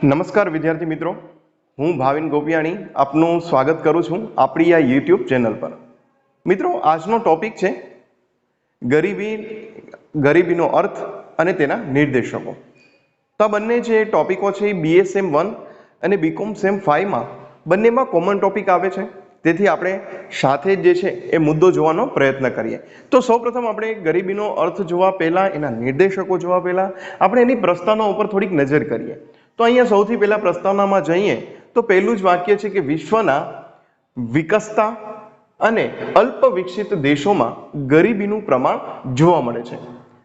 નમસ્કાર વિદ્યાર્થી મિત્રો, હું ભાવિન ગોપિયાણી આપનું સ્વાગત કરું છું આપણી આ યુટ્યુબ ચેનલ પર। મિત્રો, આજનો ટોપિક છે ગરીબીનો અર્થ અને તેના નિર્દેશકો। તો આ બંને જે ટોપિકો છે એ BA સેમ 1 અને BCom સેમ 5માં બંનેમાં કોમન ટોપિક આવે છે, તેથી આપણે સાથે જે છે એ મુદ્દો જોવાનો પ્રયત્ન કરીએ। તો સૌપ્રથમ આપણે ગરીબીનો અર્થ જોવા પહેલા, એના નિર્દેશકો જોવા પહેલા આપણે એની પ્રસ્તાવના ઉપર થોડીક નજર કરીએ। તો અહીંયા સૌથી પહેલા પ્રસ્તાવનામાં જઈએ તો પહેલું જ વાક્ય છે કે વિશ્વના વિકસતા અને અલ્પ વિકસિત દેશોમાં ગરીબીનું પ્રમાણ જોવા મળે છે,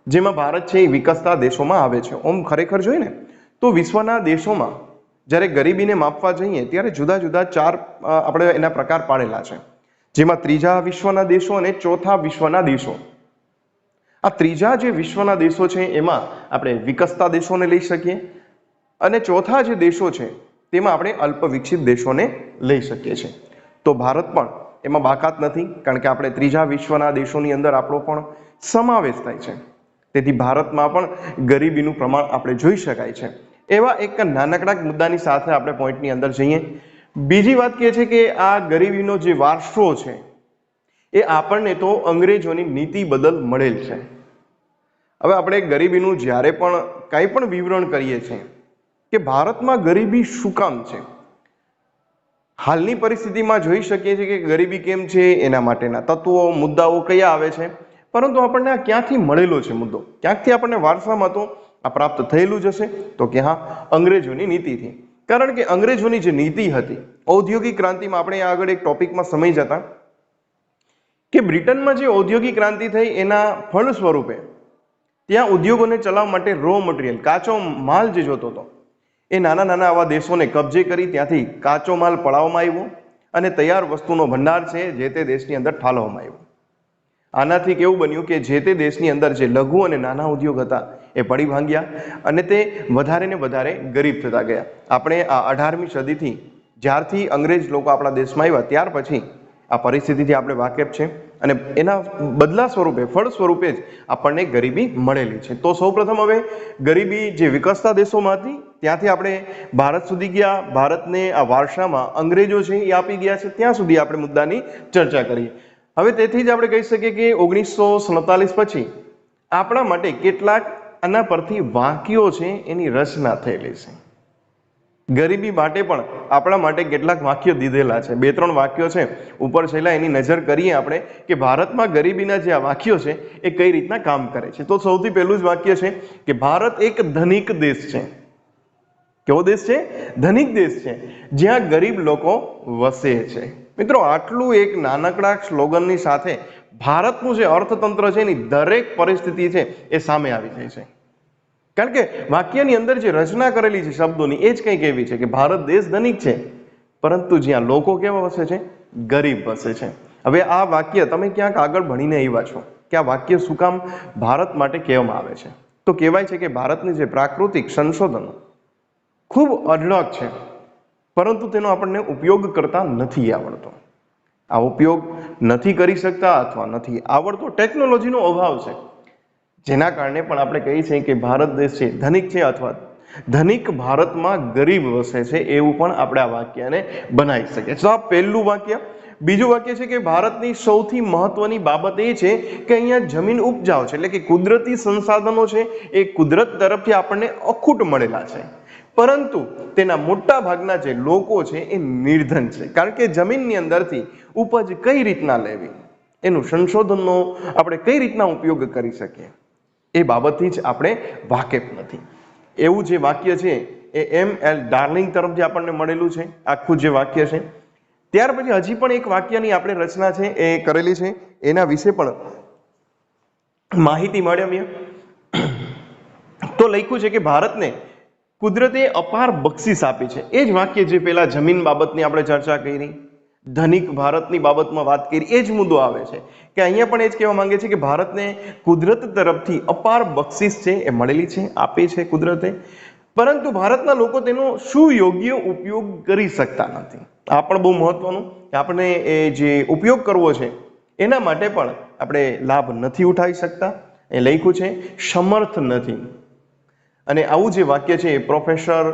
જેમાં ભારત છે એ વિકસતા દેશોમાં આવે છે। ઓમ ખરેખર જોઈએ ને તો વિશ્વના દેશોમાં જ્યારે ગરીબીને માપવા જઈએ ત્યારે જુદા જુદા ચાર આપણે એના પ્રકાર પાડેલા છે, જેમાં ત્રીજા વિશ્વના દેશો અને ચોથા વિશ્વના દેશો। આ ત્રીજા જે વિશ્વના દેશો છે એમાં આપણે વિકસતા દેશોને લઈ શકીએ અને ચોથા જે દેશો છે તેમાં આપણે અલ્પ વિકસિત દેશોને લઈ શકીએ છીએ। તો ભારત પણ એમાં બાકાત નથી, કારણ કે આપણે ત્રીજા વિશ્વના દેશોની અંદર આપણો પણ સમાવેશ થાય છે, તેથી ભારતમાં પણ ગરીબીનું પ્રમાણ આપણે જોઈ શકાય છે। એવા એક નાનકડા મુદ્દાની સાથે આપણે પોઈન્ટની અંદર જઈએ। બીજી વાત કહે છે કે આ ગરીબીનો જે વારસો છે એ આપણને તો અંગ્રેજોની નીતિ બદલ મળેલ છે। હવે આપણે ગરીબીનું જ્યારે પણ કંઈ પણ વિવરણ કરીએ છીએ કે ભારતમાં ગરીબી શું કામ છે, હાલની પરિસ્થિતિમાં જોઈ શકીએ છીએ કે ગરીબી કેમ છે, એના માટેના તત્વો મુદ્દાઓ કયા આવે છે, પરંતુ આપણને આ ક્યાંથી મળેલો છે મુદ્દો, ક્યાંકથી આપણને વારસામાં તો આ પ્રાપ્ત થયેલું જ હશે। તો કે હા, અંગ્રેજોની નીતિથી। કારણ કે અંગ્રેજોની જે નીતિ હતી, ઔદ્યોગિક ક્રાંતિમાં આપણે આગળ એક ટોપિકમાં સમય જતા કે બ્રિટનમાં જે ઔદ્યોગિક ક્રાંતિ થઈ એના ફળ સ્વરૂપે ત્યાં ઉદ્યોગોને ચલાવવા માટે રો મટીરિયલ, કાચો માલ જે જોતો હતો એ નાના નાના આવા દેશોને કબજે કરી ત્યાંથી કાચો માલ પડાવવામાં આવ્યો અને તૈયાર વસ્તુનો ભંડાર છે જે તે દેશની અંદર ઠાલવવામાં આવ્યો। આનાથી કેવું બન્યું કે જે તે દેશની અંદર જે લઘુ અને નાના ઉદ્યોગ હતા એ પડી ભાંગ્યા અને તે વધારે ને વધારે ગરીબ થતા ગયા। આપણે આ 18મી સદીથી જ્યારથી અંગ્રેજ લોકો આપણા દેશમાં આવ્યા ત્યાર પછી આ પરિસ્થિતિથી આપણે વાકેફ છે અને એના બદલા સ્વરૂપે, ફળ સ્વરૂપે જ આપણને ગરીબી મળેલી છે। તો સૌપ્રથમ હવે ગરીબી જે વિકસતા દેશોમાં હતી ત્યાંથી આપણે ભારત સુધી ગયા, ભારતને આ વારસામાં અંગ્રેજો છે એ આપી ગયા છે, ત્યાં સુધી આપણે મુદ્દાની ચર્ચા કરીએ। હવે તેથી જ આપણે કહી શકીએ કે 1947 પછી આપણા માટે કેટલાક આના પરથી વાક્યો છે એની રચના થયેલી છે। ગરીબી માટે પણ આપણા માટે કેટલાક વાક્યો દીધેલા છે, 2-3 વાક્યો છે ઉપર છેલ્લા એની નજર કરીએ આપણે કે ભારતમાં ગરીબીના જે આ વાક્યો છે એ કઈ રીતના કામ કરે છે। તો સૌથી પહેલું જ વાક્ય છે કે ભારત એક ધનિક દેશ છે। કેવો દેશ છે? ધનિક દેશ છે, જ્યાં ગરીબ લોકો વસે છે। મિત્રો, આટલું એક નાનકડા સ્લોગનની સાથે ભારતનું જે અર્થતંત્ર છે એની દરેક પરિસ્થિતિ છે એ સામે આવી જાય છે, કારણ કે વાક્યની અંદર જે રચના કરેલી છે શબ્દોની એ જ કંઈક એવી છે કે ભારત દેશ ધનિક છે, પરંતુ જ્યાં લોકો કેવા વસે છે? ગરીબ વસે છે। હવે આ વાક્ય તમે ક્યાંક આગળ ભણીને આવ્યા છો કે આ વાક્ય શું કામ ભારત માટે કહેવામાં આવે છે? તો કહેવાય છે કે ભારતની જે પ્રાકૃતિક સંશોધનો ખૂબ અઢળક છે, પરંતુ તેનો આપણને ઉપયોગ કરતા નથી આવડતો। આ ઉપયોગ નથી કરી શકતા અથવા નથી આવડતો, ટેકનોલોજીનો અભાવ છે, જેના કારણે પણ આપણે કહીએ છીએ કે ભારત દેશ છે ધનિક છે અથવા ધનિક ભારતમાં ગરીબ વસે છે, એવું પણ આપણે આ વાક્યને બનાવી શકીએ। તો આ પહેલું વાક્ય। બીજું વાક્ય છે કે ભારતની સૌથી મહત્વની બાબત એ છે કે અહીંયા જમીન ઉપજાઉ છે, એટલે કે કુદરતી સંસાધનો છે એ કુદરત તરફથી આપણને અખૂટ મળેલા છે, પરંતુ તેના મોટા ભાગના જે લોકો છે એ નિર્ધન છે, કારણ કે જમીનની અંદરથી ઉપજ કઈ રીતના લેવી, એનું સંશોધનનો આપણે કઈ રીતના ઉપયોગ કરી શકીએ એ બાબતથી જ આપણે વાકેફ નથી। એવું જે વાક્ય છે એ M.L. ડાર્લિંગ તરફથી આપણને મળેલું છે, આખું જે વાક્ય છે। ત્યાર પછી હજી પણ એક વાક્યની આપણે રચના છે એ કરેલી છે, એના વિશે પણ માહિતી મેળવીએ તો લખ્યું છે કે ભારતને કુદરતે અપાર બક્ષિસ આપી છે। એ જ વાક્ય જે પેલા જમીન બાબતની આપણે ચર્ચા કરી, ધનિક ભારતની બાબતમાં વાત કરી, એ જ મુદ્દો આવે છે કે અહીંયા પણ એ જ કહેવા માંગે છે કે ભારતને કુદરત તરફથી અપાર બક્ષિસ છે એ મળેલી છે, આપી છે કુદરતે, પરંતુ ભારતના લોકો તેનો સુયોગ્ય ઉપયોગ કરી શકતા નથી। આ પણ બહુ મહત્વનું કે આપણે એ જે ઉપયોગ કરવો છે એના માટે પણ આપણે લાભ નથી ઉઠાવી શકતા, એ લખ્યું છે સમર્થ નથી। અને આવું જે વાક્ય છે એ પ્રોફેસર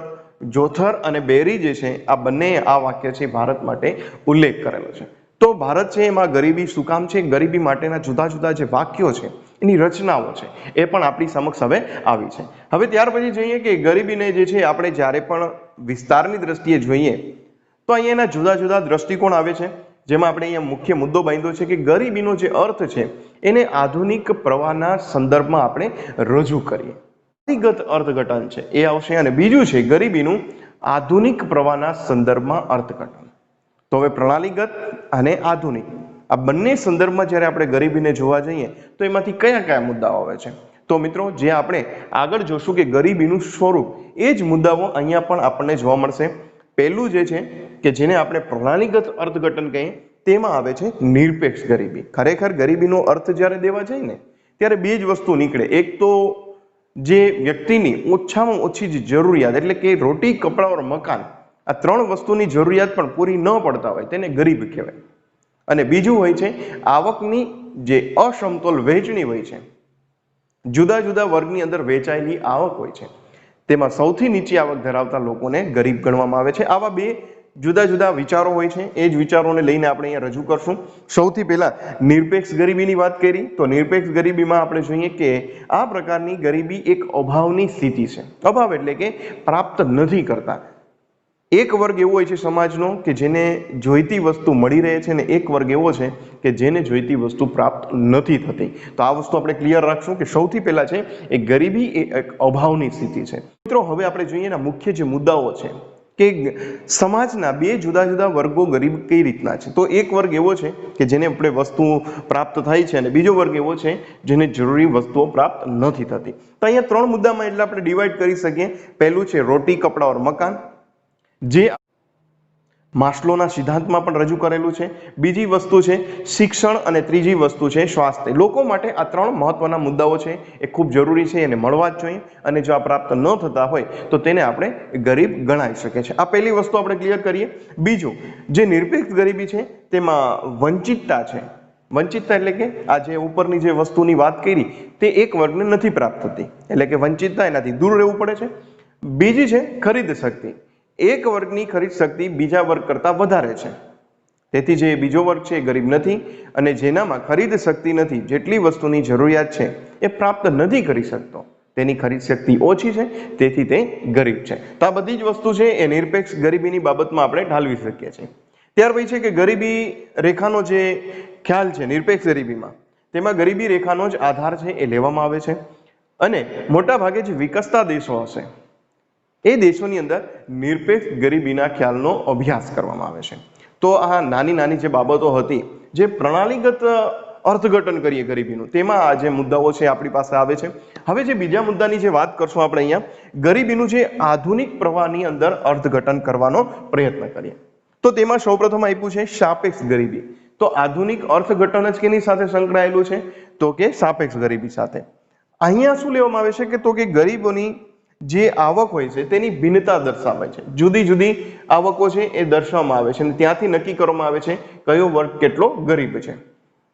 જોથર અને બેરી જે છે આ બંને આ વાક્ય છે ભારત માટે ઉલ્લેખ કરેલો છે. તો ભારત છે એમાં ગરીબી શું કામ છે, ગરીબી માટેના જુદા જુદા જે વાક્યો છે એની રચનાઓ છે એ પણ આપણી સમક્ષ હવે આવી છે. હવે ત્યાર પછી જોઈએ કે ગરીબીને જે છે આપણે જ્યારે પણ વિસ્તારની દ્રષ્ટિએ જોઈએ તો અહીંયા એના જુદા જુદા દ્રષ્ટિકોણ આવે છે, જેમાં આપણે અહીંયા મુખ્ય મુદ્દો બાંધ્યો છે કે ગરીબીનો જે અર્થ છે એને આધુનિક પ્રવાહના સંદર્ભમાં આપણે રજૂ કરીએ. વ્યક્તિગત અર્થઘટન છે એ આવશે, અને બીજું છે ગરીબીનું આધુનિક પ્રવાહના સંદર્ભમાં અર્થઘટન. તો હવે પ્રણાલીગત અને આધુનિક આ બંને સંદર્ભમાં જ્યારે આપણે ગરીબીને જોવા જઈએ તો એમાંથી કયા કયા મુદ્દાઓ આવે છે. તો મિત્રો જે આપણે આગળ જોશું કે ગરીબીનું સ્વરૂપ, એ જ મુદ્દાઓ અહીંયા પણ આપણને જોવા મળશે. પહેલું જે છે કે જેને આપણે પ્રણાલીગત અર્થઘટન કહીએ તેમાં આવે છે નિરપેક્ષ ગરીબી. ખરેખર ગરીબીનો અર્થ જ્યારે દેવા જાય ને ત્યારે બે જ વસ્તુ નીકળે. એક તો જે વ્યક્તિની ઓછામાં ઓછી જ જરૂરિયાત એટલે કે રોટી, કપડાં ઓર મકાન, આ ત્રણ વસ્તુની જરૂરિયાત પણ પૂરી ન પડતા હોય તેને ગરીબ કહેવાય. અને બીજું હોય છે આવકની જે અસમતોલ વહેંચણી હોય છે, જુદા જુદા વર્ગની અંદર વહેંચાયેલી આવક હોય છે, તેમાં સૌથી નીચી આવક ધરાવતા લોકોને ગરીબ ગણવામાં આવે છે. આવા બે જુદા જુદા વિચારો હોય છે, એ જ વિચારોને લઈને આપણે અહીંયા રજૂ કરશું. સૌથી પહેલા નિરપેક્ષ ગરીબીની વાત કરી તો નિરપેક્ષ ગરીબીમાં આપણે જોઈએ કે આ પ્રકારની ગરીબી એક અભાવની સ્થિતિ છે. અભાવ એટલે કે પ્રાપ્ત નથી કરતા. એક વર્ગ એવો હોય છે સમાજનો કે જેને જોઈતી વસ્તુ મળી રહે છે, અને એક વર્ગ એવો છે કે જેને જોઈતી વસ્તુ પ્રાપ્ત નથી થતી. તો આ વસ્તુ આપણે ક્લિયર રાખશું કે સૌથી પહેલા છે એ ગરીબી એ એક અભાવની સ્થિતિ છે. મિત્રો હવે આપણે જોઈએ એના મુખ્ય જે મુદ્દાઓ છે કે સમાજના બે જુદા જુદા વર્ગો ગરીબ કઈ રીતના છે. તો એક વર્ગ એવો છે કે જેને આપણે વસ્તુ પ્રાપ્ત થાય છે, અને બીજો વર્ગ એવો છે જેને જરૂરી વસ્તુઓ પ્રાપ્ત નથી થતી. તો અહીંયા ત્રણ મુદ્દામાં એટલે આપણે ડિવાઈડ કરી શકીએ. પહેલું છે રોટી, કપડાં ઓર મકાન, જે માસ્લોના સિદ્ધાંતમાં પણ રજૂ કરેલું છે. બીજી વસ્તુ છે શિક્ષણ, અને ત્રીજી વસ્તુ છે સ્વાસ્થ્ય. લોકો માટે આ ત્રણ મહત્વના મુદ્દાઓ છે, એ ખૂબ જરૂરી છે, એને મળવા જ જોઈએ. અને જો આ પ્રાપ્ત ન થતા હોય તો તેને આપણે ગરીબ ગણાઈ શકે છે. આ પહેલી વસ્તુ આપણે ક્લિયર કરીએ. બીજું જે નિરપેક્ષ ગરીબી છે તેમાં વંચિતતા છે. વંચિતતા એટલે કે આ જે ઉપરની જે વસ્તુની વાત કરી તે એક વર્ગને નથી પ્રાપ્ત થતી, એટલે કે વંચિતતા, એનાથી દૂર રહેવું પડે છે. બીજી છે ખરીદ શક્તિ. એક વર્ગની ખરીદ શક્તિ બીજા વર્ગ કરતાં વધારે છે, તેથી જે બીજો વર્ગ છે એ ગરીબ નથી, અને જેનામાં ખરીદ શક્તિ નથી, જેટલી વસ્તુની જરૂરિયાત છે એ પ્રાપ્ત નથી કરી શકતો, તેની ખરીદ શક્તિ ઓછી છે, તેથી તે ગરીબ છે. તો આ બધી જ વસ્તુ છે એ નિરપેક્ષ ગરીબીની બાબતમાં આપણે ઢાલવી શકીએ છીએ. ત્યાર પછી છે કે ગરીબી રેખાનો જે ખ્યાલ છે નિરપેક્ષ ગરીબીમાં, તેમાં ગરીબી રેખાનો જ આધાર છે એ લેવામાં આવે છે. અને મોટા ભાગે જે વિકસતા દેશો હશે એ દેશોની અંદર નિરપેક્ષ ગરીબીના ખ્યાલનો અભ્યાસ કરવામાં આવે છે. તો આ નાની નાની જે બાબતો હતી, જે પ્રણાલીગત અર્થઘટન કરીએ ગરીબીનું, તેમાં આ જે મુદ્દાઓ છે આપણી પાસે આવે છે. હવે જે બીજા મુદ્દાની જે વાત કરશું આપણે અહીંયા, ગરીબીનું જે આધુનિક પ્રવાહની અંદર અર્થઘટન કરવાનો પ્રયત્ન કરીએ. તો તેમાં સૌપ્રથમ આપ્યું છે સાપેક્ષ ગરીબી. તો આધુનિક અર્થઘટન જ કેની સાથે સંકળાયેલું છે? તો કે સાપેક્ષ ગરીબી સાથે. અહીંયા શું લેવામાં આવે છે કે તો કે ગરીબોની જે આવક હોય છે તેની ભિન્નતા દર્શાવે છે. જુદી જુદી આવકો છે એ દર્શાવવામાં આવે છે, અને ત્યાંથી નક્કી કરવામાં આવે છે કયો વર્ગ કેટલો ગરીબ છે.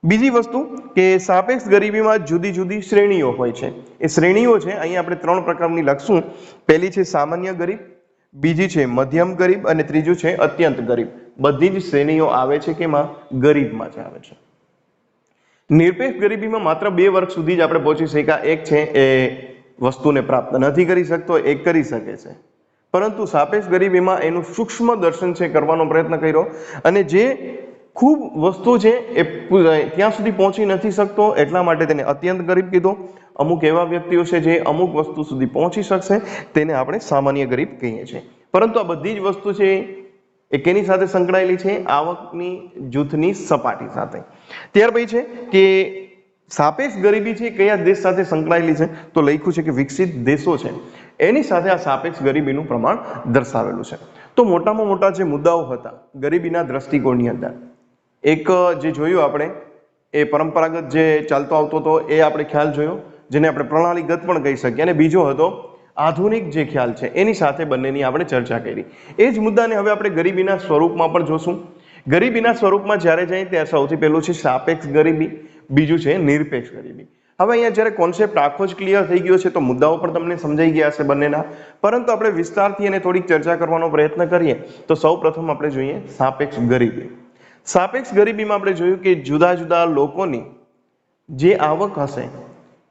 બીજી વસ્તુ કે સાપેક્ષ ગરીબીમાં જુદી જુદી શ્રેણીઓ હોય છે. એ શ્રેણીઓ છે અહીંયા આપણે ત્રણ પ્રકારની લખશું. પહેલી છે સામાન્ય ગરીબ, બીજી છે મધ્યમ ગરીબ, અને ત્રીજું છે અત્યંત ગરીબ. બધી જ શ્રેણીઓ આવે છે કે માં ગરીબમાં જ આવે છે. નિરપેક્ષ ગરીબીમાં માત્ર બે વર્ગ સુધી જ આપણે પહોંચી શક્યા. એક છે એ વસ્તુને પ્રાપ્ત નથી કરી શકતો, એ કરી શકે છે, પરંતુ સાપેક્ષ ગરીબીમાં એનું સૂક્ષ્મ દર્શન છે કરવાનો પ્રયત્ન કર્યો, અને જે ખૂબ વસ્તુ છે એ ત્યાં સુધી પહોંચી નથી શકતો એટલા માટે તેને અત્યંત ગરીબ કીધો. અમુક એવા વ્યક્તિઓ છે જે અમુક વસ્તુ સુધી પહોંચી શકશે તેને આપણે સામાન્ય ગરીબ કહીએ છીએ. પરંતુ આ બધી જ વસ્તુ છે એ કેની સાથે સંકળાયેલી છે? આવકની જૂથની સપાટી સાથે. ત્યાર પછી છે કે સાપેક્ષ ગરીબી છે કયા દેશ સાથે સંકળાયેલી છે? તો લખ્યું છે કે વિકસિત દેશો છે એની સાથે આ સાપેક્ષ ગરીબીનું પ્રમાણ દર્શાવેલું છે. તો મોટામાં મોટા જે મુદ્દાઓ હતા ગરીબીના દ્રષ્ટિકોણની અંદર, એક જે જોયું આપણે એ પરંપરાગત જે ચાલતો આવતો હતો એ આપણે ખ્યાલ જોયો, જેને આપણે પ્રણાલીગત પણ કહી શકીએ, અને બીજો હતો આધુનિક જે ખ્યાલ છે એની સાથે બંનેની આપણે ચર્ચા કરી. એ જ મુદ્દાને હવે આપણે ગરીબીના સ્વરૂપમાં પણ જોશું. ગરીબીના સ્વરૂપમાં જ્યારે જાય ત્યારે સૌથી પહેલું છે સાપેક્ષ ગરીબી, બીજું છે નિરપેક્ષ ગરીબી. હવે અહીંયા જ્યારે કોન્સેપ્ટ આખો જ ક્લિયર થઈ ગયો છે તો મુદ્દાઓ પણ તમને સમજાઈ ગયા હશે બંનેના, પરંતુ આપણે વિસ્તારથી અને થોડીક ચર્ચા કરવાનો પ્રયત્ન કરીએ તો સૌપ્રથમ આપણે જોઈએ સાપેક્ષ ગરીબી. સાપેક્ષ ગરીબીમાં આપણે જોયું કે જુદા જુદા લોકોની જે આવક હશે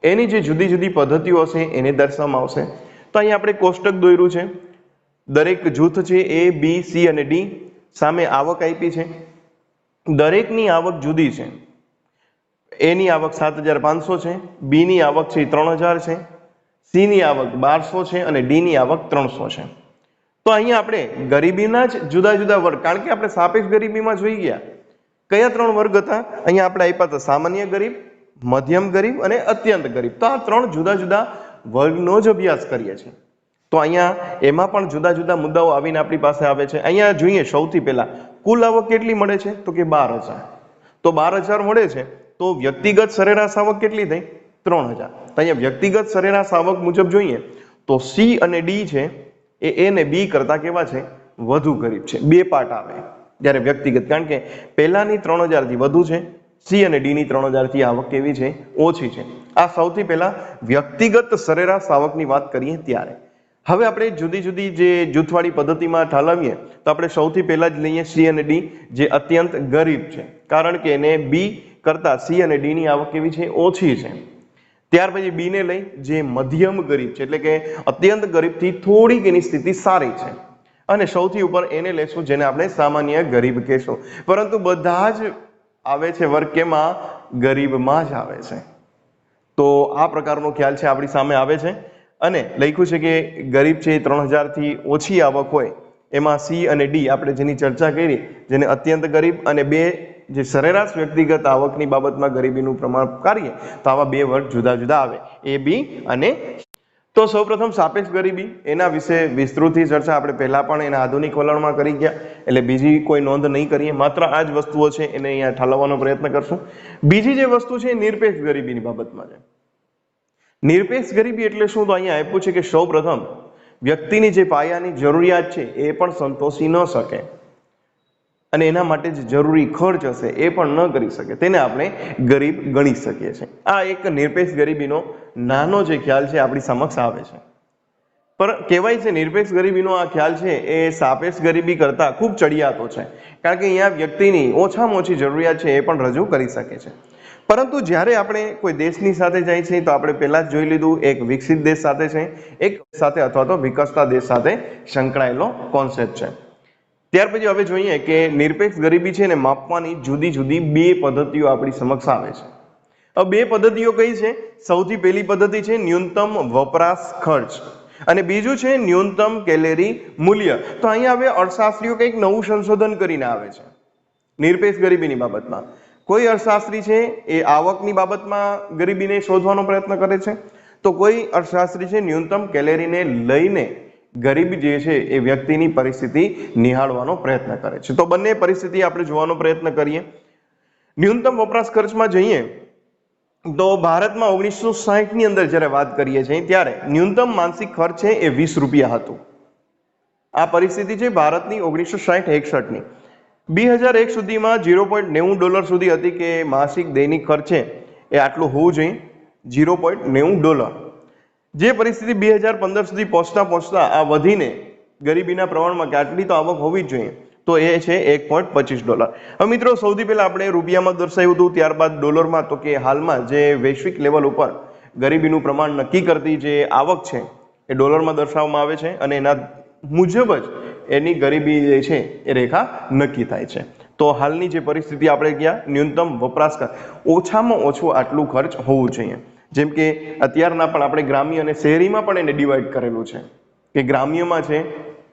એની જે જુદી જુદી પદ્ધતિઓ હશે એને દર્શાવવામાં આવશે. તો અહીંયા આપણે કોષ્ટક દોર્યું છે, દરેક જૂથ છે એ, બી, સી અને ડી, સામે આવક આપી છે, દરેકની આવક જુદી છે. એની આવક 7,500 છે, બી ની આવક છે 3,000 છે, સી ની આવક 1,200 છે અને ડી ની આવક 300 છે. તો અહીંયા આપણે ગરીબીના જ જુદા જુદા વર્ગ, કારણ કે આપણે સાપેક્ષ ગરીબીમાં જોઈ ગયા કયા 3 વર્ગ હતા, અહીંયા આપણે આપ્યા હતા સામાન્ય ગરીબ, મધ્યમ ગરીબ અને અત્યંત ગરીબ. તો આ 3 જુદા જુદા વર્ગનો જ અભ્યાસ કરીએ છીએ. તો અહીંયા એમાં પણ જુદા જુદા મુદ્દાઓ આવીને આપણી પાસે આવે છે. અહીંયા જોઈએ સૌથી પહેલા કુલ આવક કેટલી મળે છે તો કે 12,000. તો 12,000 મળે છે તો વ્યક્તિગત સરેરાશ આવક કેટલી થઈ 3,000. તો અહીંયા વ્યક્તિગત સરેરાશ આવક મુજબ જોઈએ તો સી અને ડી છે એ ને બી કરતા કેવા છે, વધુ ગરીબ છે. 2 પાર્ટ આવે જ્યારે વ્યક્તિગત, કારણ કે પહેલાની 3,000 થી વધુ છે, સી અને ડી ની 3,000 થી આવક કેવી છે, ઓછી છે. આ સૌથી પહેલા વ્યક્તિગત સરેરાશ આવકની વાત કરીએ ત્યારે. હવે આપણે જુદી જુદી જે જૂથવાળી પદ્ધતિમાં ઠાલવીએ તો આપણે સૌથી પહેલા જ લઈએ સી અને ડી, જે અત્યંત ગરીબ છે, કારણ કે એને બી કરતા સી અને ડી ની આવક કેવી છે, ઓછી છે. ત્યાર પછી બી ને લઈ જે મધ્યમ ગરીબ છે, એટલે કે અત્યંત ગરીબથી થોડીક એની સ્થિતિ સારી છે, અને સૌથી ઉપર એને લેશું જેને આપણે સામાન્ય ગરીબ કહેશું. પરંતુ બધા જ આવે છે વર્ગ કેમાં, ગરીબમાં જ આવે છે. તો આ પ્રકારનો ખ્યાલ છે આપણી સામે આવે છે, અને લખ્યું છે કે ગરીબ છે 3,000 થી ઓછી આવક હોય એમાં સી અને ડી આપણે જેની ચર્ચા કરી, જેને અત્યંત ગરીબ, અને 2 જે સરેરાશ વ્યક્તિગત આવકની બાબતમાં ગરીબીનું પ્રમાણ કરીએ તો આવા 2 વર્ગ જુદા જુદા આવે, એ, બી અને. તો સૌપ્રથમ સાપેક્ષ ગરીબી, એના વિશે વિસ્તૃતથી ચર્ચા આપણે પહેલા પણ એના આધુનિક વલણમાં કરી ગયા, એટલે બીજી કોઈ નોંધ નહીં કરીએ, માત્ર આ જ વસ્તુઓ છે એને અહીંયા ઠાલવવાનો પ્રયત્ન કરશું. બીજી જે વસ્તુ છે નિરપેક્ષ ગરીબીની બાબતમાં છે. નિરપેક્ષ ગરીબી એટલે શું, તો અહીંયા આપ્યું છે કે સૌપ્રથમ વ્યક્તિની જે પાયાની જરૂરિયાત છે એ પણ સંતોષી ન શકે, અને એના માટે જે જરૂરી ખર્ચ હશે એ પણ ન કરી શકે, તેને આપણે ગરીબ ગણી શકીએ છીએ. આ એક નિરપેક્ષ ગરીબીનો નાનો જે ખ્યાલ છે આપણી સમક્ષ આવે છે. પણ કહેવાય છે નિરપેક્ષ ગરીબીનો આ ખ્યાલ છે એ સાપેક્ષ ગરીબી કરતા ખૂબ ચડિયાતો છે, કારણ કે અહીંયા વ્યક્તિની ઓછામાં ઓછી જરૂરિયાત છે એ પણ રજૂ કરી શકે છે. પરંતુ જ્યારે આપણે કોઈ દેશની સાથે જાય છે તો આપણે પહેલા જ જોઈ લીધું, એક વિકસિત દેશ સાથે છે, એક સાથે અથવા તો વિકસતા દેશ સાથે સંકળાયેલો કોન્સેપ્ટ છે. ત્યાર પછી હવે જોઈએ કે નિરપેક્ષ ગરીબી છે ને માપવાની જુદી જુદી 2 પદ્ધતિઓ આપણી સમક્ષ આવે છે. હવે 2 પદ્ધતિઓ કઈ છે, સૌથી પહેલી પદ્ધતિ છે ન્યૂનતમ વપરાશ ખર્ચ, અને બીજું છે ન્યૂનતમ કેલેરી મૂલ્ય. તો અહીંયા હવે અર્થશાસ્ત્રીઓ કંઈક નવું સંશોધન કરીને આવે છે નિરપેક્ષ ગરીબીની બાબતમાં. કોઈ અર્થશાસ્ત્રી છે એ આવકની બાબતમાં ગરીબીને શોધવાનો પ્રયત્ન કરે છે, તો કોઈ અર્થશાસ્ત્રી છે ન્યૂનતમ કેલેરીને લઈને ગરીબી જે છે એ વ્યક્તિની પરિસ્થિતિ નિહાળવાનો પ્રયત્ન કરે છે. તો બંને પરિસ્થિતિ આપણે જોવાનો પ્રયત્ન કરીએ. ન્યૂનતમ વપરાશ ખર્ચમાં જઈએ તો ભારતમાં 1960 ની અંદર જ્યારે વાત કરીએ છીએ ત્યારે ન્યૂનતમ માસિક ખર્ચ છે એ 20 રૂપિયા હતું. આ પરિસ્થિતિ છે ભારતની 1960-61 ની. 2001 સુધીમાં $0.90 સુધી હતી કે માસિક દૈનિક ખર્ચ છે એ આટલું હોવું જોઈએ, $0.90. જે પરિસ્થિતિ 2015 સુધી પહોંચતા આ વધીને ગરીબીના પ્રમાણમાં કે આટલી તો આવક હોવી જ જોઈએ, તો એ છે $1.25. હવે મિત્રો સૌથી પહેલા આપણે રૂપિયામાં દર્શાવ્યું હતું, ત્યારબાદ ડોલરમાં. તો કે હાલમાં જે વૈશ્વિક લેવલ ઉપર ગરીબીનું પ્રમાણ નક્કી કરતી જે આવક છે એ ડોલરમાં દર્શાવવામાં આવે છે, અને એના મુજબ જ એની ગરીબી જે છે એ રેખા નક્કી થાય છે. તો હાલની જે પરિસ્થિતિ આપણે ગયા, ન્યૂનતમ વપરાશ ઓછામાં ઓછું આટલું ખર્ચ હોવું જોઈએ. જેમ કે અત્યારના પણ આપણે ગ્રામ્ય અને શહેરીમાં પણ એને ડિવાઈડ કરેલું છે કે ગ્રામ્યમાં છે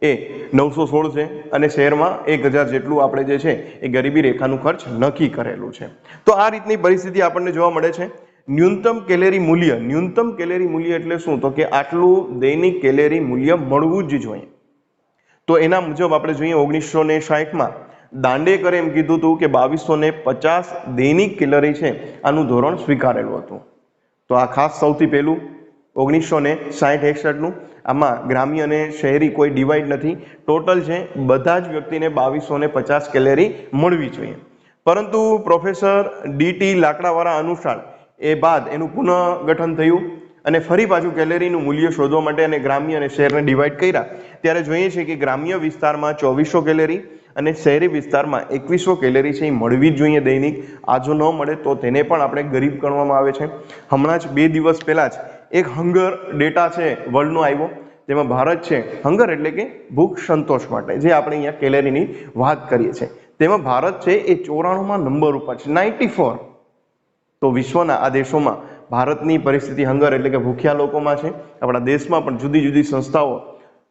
એ 916 છે અને શહેરમાં 1000 જેટલું આપણે જે છે એ ગરીબી રેખાનું ખર્ચ નક્કી કરેલું છે. તો આ રીતની પરિસ્થિતિ આપણને જોવા મળે છે. ન્યૂનતમ કેલેરી મૂલ્ય, ન્યૂનતમ કેલેરી મૂલ્ય એટલે શું, તો કે આટલું દૈનિક કેલેરી મૂલ્ય મળવું જ જોઈએ. તો એના મુજબ આપણે જોઈએ 1960માં દાંડેકરે એમ કીધું હતું કે 2250 દૈનિક કેલરી છે આનું ધોરણ સ્વીકારેલું હતું. તો આ ખાસ સૌથી પહેલું 1960-61 નું. આમાં ગ્રામ્ય અને શહેરી કોઈ ડિવાઈડ નથી, ટોટલ છે બધા જ વ્યક્તિને 2250 કેલેરી મળવી જોઈએ. પરંતુ પ્રોફેસર ડી.ટી. લાકડાવાળા અનુસાર એ બાદ એનું પુનઃગઠન થયું અને ફરી પાછું કેલેરીનું મૂલ્ય શોધવા માટે અને ગ્રામ્ય અને શહેરને ડિવાઈડ કર્યા ત્યારે જોઈએ છે કે ગ્રામ્ય વિસ્તારમાં 2400 કેલેરી અને શહેરી વિસ્તારમાં 2100 કેલેરી છે એ મળવી જ જોઈએ દૈનિક. આ જો ન મળે તો તેને પણ આપણે ગરીબ ગણવામાં આવે છે. હમણાં જ 2 દિવસ પહેલા જ એક હંગર ડેટા છે વર્લ્ડનો આવ્યો, તેમાં ભારત છે હંગર એટલે કે ભૂખ સંતોષ માટે જે આપણે અહીંયા કેલેરીની વાત કરીએ છીએ, તેમાં ભારત છે એ 94માં નંબર ઉપર છે, 94. તો વિશ્વના આ દેશોમાં ભારતની પરિસ્થિતિ હંગર એટલે કે ભૂખ્યા લોકોમાં છે. આપણા દેશમાં પણ જુદી જુદી સંસ્થાઓ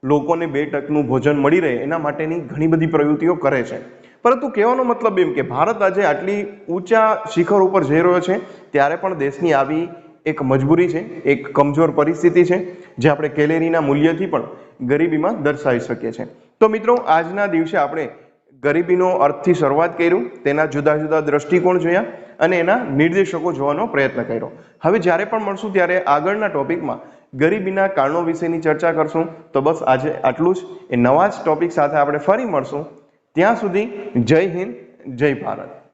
લોકોને 2 ટકનું ભોજન મળી રહે એના માટેની ઘણી બધી પ્રવૃત્તિઓ કરે છે. પરંતુ કહેવાનો મતલબ એમ કે ભારત આજે આટલી ઊંચા શિખર ઉપર જઈ રહ્યો છે ત્યારે પણ દેશની આવી એક મજબૂરી છે, એક કમજોર પરિસ્થિતિ છે જે આપણે કેલેરીના મૂલ્યથી પણ ગરીબીમાં દર્શાવી શકીએ છીએ. તો મિત્રો આજના દિવસે આપણે ગરીબીનો અર્થથી શરૂઆત કર્યું, તેના જુદા જુદા દ્રષ્ટિકોણ જોયા અને એના નિર્દેશકો જોવાનો પ્રયત્ન કર્યો. હવે જ્યારે પણ મળશું ત્યારે આગળના ટોપિકમાં ગરીબીના કારણો વિશેની ચર્ચા કરશું. તો બસ આજે આટલું જ. એ નવા જ ટોપિક સાથે આપણે ફરી મળશું. ત્યાં સુધી જય હિન્દ, જય ભારત.